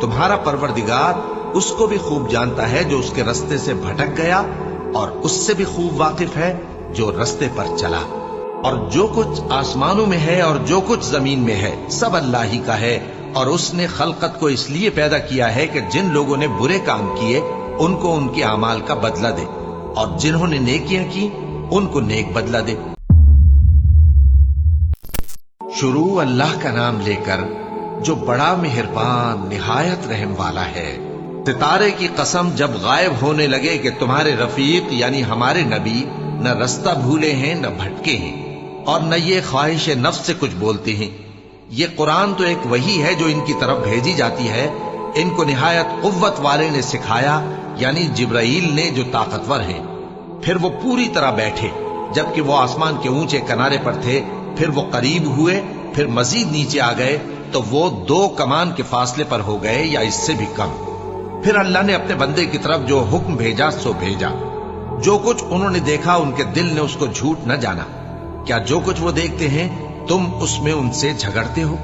تمہارا پروردگار اس کو بھی خوب جانتا ہے جو اس کے رستے سے بھٹک گیا، اور اس سے بھی خوب واقف ہے جو رستے پر چلا۔ اور جو کچھ آسمانوں میں ہے اور جو کچھ زمین میں ہے سب اللہ ہی کا ہے، اور اس نے خلقت کو اس لیے پیدا کیا ہے کہ جن لوگوں نے برے کام کیے ان کو ان کے اعمال کا بدلہ دے، اور جنہوں نے نیکیاں کی ان کو نیک بدلہ دے۔ شروع اللہ کا نام لے کر جو بڑا مہربان نہایت رحم والا ہے۔ ستارے کی قسم جب غائب ہونے لگے کہ تمہارے رفیق یعنی ہمارے نبی نہ رستہ بھولے ہیں نہ بھٹکے ہیں، اور نہ یہ خواہش نفس سے کچھ بولتے ہیں۔ یہ قرآن تو ایک وحی ہے جو ان کی طرف بھیجی جاتی ہے، ان کو نہایت قوت والے نے سکھایا، یعنی جبرائیل نے جو طاقتور ہیں۔ پھر وہ پوری طرح بیٹھے جبکہ وہ آسمان کے اونچے کنارے پر تھے، پھر وہ قریب ہوئے، پھر مزید نیچے آ گئے تو وہ 2 کمان کے فاصلے پر ہو گئے یا اس سے بھی کم۔ پھر اللہ نے اپنے بندے کی طرف جو حکم بھیجا سو بھیجا۔ جو کچھ انہوں نے دیکھا ان کے دل نے اس کو جھوٹ نہ جانا۔ کیا جو کچھ وہ دیکھتے ہیں تم اس میں ان سے جھگڑتے ہو؟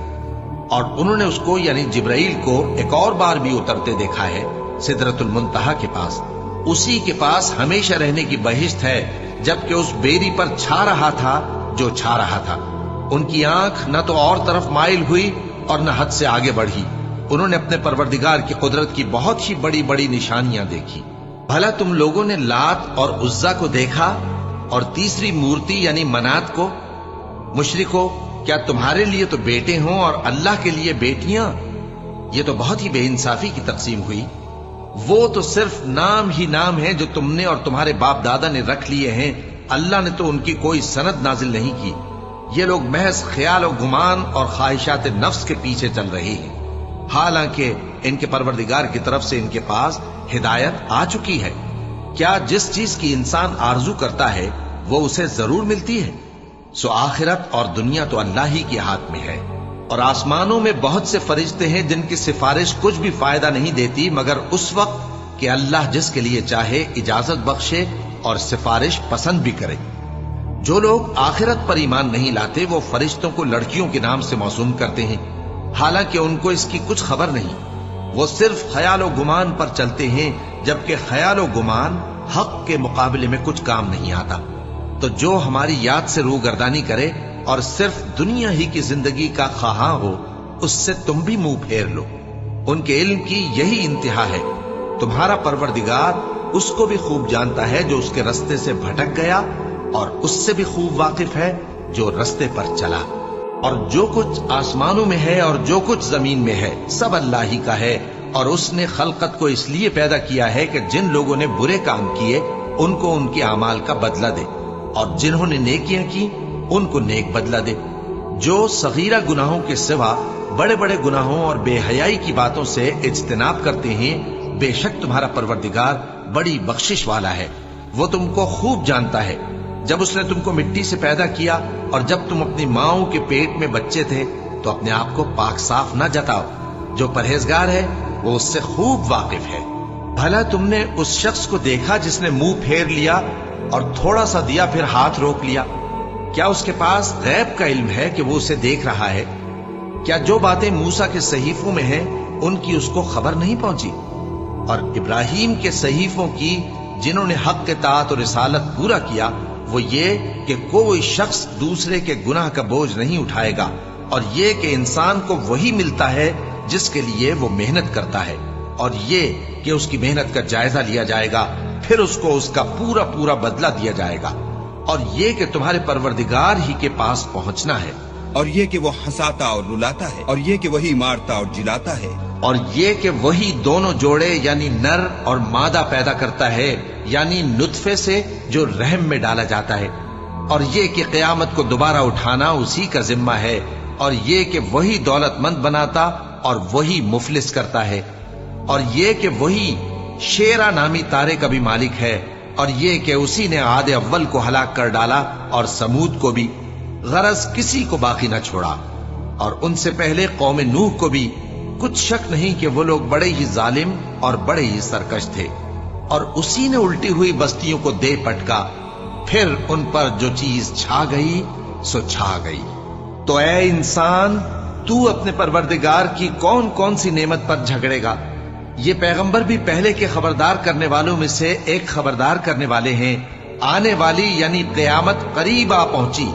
اور انہوں نے اس کو یعنی جبرائیل کو ایک اور بار بھی اترتے دیکھا ہے سدرۃ المنتہا کے پاس۔ اسی کے پاس ہمیشہ رہنے کی بہشت ہے، جبکہ اس بیری پر چھا رہا تھا جو چھا رہا تھا۔ ان کی آنکھ نہ تو اور طرف مائل ہوئی اور نہ حد سے آگے بڑھی۔ انہوں نے اپنے پروردگار کی قدرت کی بہت ہی بڑی بڑی نشانیاں دیکھی۔ بھلا تم لوگوں نے لات اور عزا کو دیکھا اور تیسری مورتی یعنی منات کو؟ مشرکو، کیا تمہارے لیے تو بیٹے ہوں اور اللہ کے لیے بیٹیاں؟ یہ تو بہت ہی بے انصافی کی تقسیم ہوئی۔ وہ تو صرف نام ہی نام ہے جو تم نے اور تمہارے باپ دادا نے رکھ لیے ہیں، اللہ نے تو ان کی کوئی سند نازل نہیں کی۔ یہ لوگ محض خیال و گمان اور خواہشات نفس کے پیچھے چل رہے ہیں، حالانکہ ان کے پروردگار کی طرف سے ان کے پاس ہدایت آ چکی ہے۔ کیا جس چیز کی انسان آرزو کرتا ہے وہ اسے ضرور ملتی ہے؟ سو آخرت اور دنیا تو اللہ ہی کے ہاتھ میں ہے۔ اور آسمانوں میں بہت سے فرشتے ہیں جن کی سفارش کچھ بھی فائدہ نہیں دیتی مگر اس وقت کہ اللہ جس کے لیے چاہے اجازت بخشے اور سفارش پسند بھی کرے۔ جو لوگ آخرت پر ایمان نہیں لاتے وہ فرشتوں کو لڑکیوں کے نام سے موسوم کرتے ہیں، حالانکہ ان کو اس کی کچھ خبر نہیں۔ وہ صرف خیال و گمان پر چلتے ہیں، جبکہ خیال و گمان حق کے مقابلے میں کچھ کام نہیں آتا۔ تو جو ہماری یاد سے روگردانی کرے اور صرف دنیا ہی کی زندگی کا خواہاں ہو، اس سے تم بھی منہ پھیر لو۔ ان کے علم کی یہی انتہا ہے۔ تمہارا پروردگار اس کو بھی خوب جانتا ہے جو اس کے رستے سے بھٹک گیا، اور اس سے بھی خوب واقف ہے جو رستے پر چلا۔ اور جو کچھ آسمانوں میں ہے اور جو کچھ زمین میں ہے سب اللہ ہی کا ہے، اور اس نے خلقت کو اس لیے پیدا کیا ہے کہ جن لوگوں نے برے کام کیے ان کو ان کے اعمال کا بدلہ دے، اور جنہوں نے نیکیاں کی ان کو نیک بدلہ دے۔ جو صغیرہ گناہوں کے سوا بڑے بڑے گناہوں اور بے حیائی کی باتوں سے اجتناب کرتے ہیں، بے شک تمہارا پروردگار بڑی بخشش والا ہے۔ وہ تم کو خوب جانتا ہے۔ جب اس نے تم کو مٹی سے پیدا کیا اور جب تم اپنی ماؤں کے پیٹ میں بچے تھے تو اپنے آپ کو پاک صاف نہ جتاؤ۔ جو پرہیزگار ہے وہ اس سے خوب واقف ہے۔ بھلا تم نے اس شخص کو دیکھا جس نے منہ پھیر لیا اور تھوڑا سا دیا پھر ہاتھ روک لیا؟ کیا اس کے پاس غیب کا علم ہے کہ وہ اسے دیکھ رہا ہے؟ کیا جو باتیں موسیٰ کے صحیفوں میں ہیں ان کی اس کو خبر نہیں پہنچی؟ اور ابراہیم کے صحیفوں کی جنہوں نے حق کے طاعت اور رسالت پورا کیا، وہ یہ کہ کوئی شخص دوسرے کے گناہ کا بوجھ نہیں اٹھائے گا، اور یہ کہ انسان کو وہی ملتا ہے جس کے لیے وہ محنت کرتا ہے، اور یہ کہ اس کی محنت کا جائزہ لیا جائے گا، پھر اس کو اس کا پورا پورا بدلہ دیا جائے گا، اور یہ کہ تمہارے پروردگار ہی کے پاس پہنچنا ہے، اور یہ کہ وہ ہنساتا اور رلاتا ہے، اور یہ کہ وہی مارتا اور جلاتا ہے، اور یہ کہ وہی دونوں جوڑے یعنی نر اور مادہ پیدا کرتا ہے، یعنی نطفے سے جو رحم میں ڈالا جاتا ہے، اور یہ کہ قیامت کو دوبارہ اٹھانا اسی کا ذمہ ہے، اور یہ کہ وہی دولت مند بناتا اور وہی مفلس کرتا ہے، اور یہ کہ وہی شیرا نامی تارے کا بھی مالک ہے، اور یہ کہ اسی نے عاد اول کو ہلاک کر ڈالا اور سمود کو بھی، غرض کسی کو باقی نہ چھوڑا، اور ان سے پہلے قوم نوح کو بھی۔ کچھ شک نہیں کہ وہ لوگ بڑے ہی ظالم اور بڑے ہی سرکش تھے، اور اسی نے الٹی ہوئی بستیوں کو دے پٹکا، پھر ان پر جو چیز چھا گئی سو چھا گئی۔ تو اے انسان، تو اپنے پروردگار کی کون کون سی نعمت پر جھگڑے گا؟ یہ پیغمبر بھی پہلے کے خبردار کرنے والوں میں سے ایک خبردار کرنے والے ہیں۔ آنے والی یعنی قیامت قریب آ پہنچی،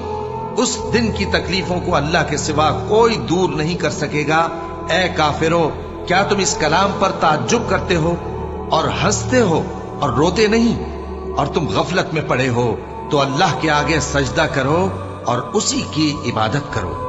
اس دن کی تکلیفوں کو اللہ کے سوا کوئی دور نہیں کر سکے گا۔ اے کافرو، کیا تم اس کلام پر تعجب کرتے ہو اور ہنستے ہو اور روتے نہیں؟ اور تم غفلت میں پڑے ہو تو اللہ کے آگے سجدہ کرو اور اسی کی عبادت کرو۔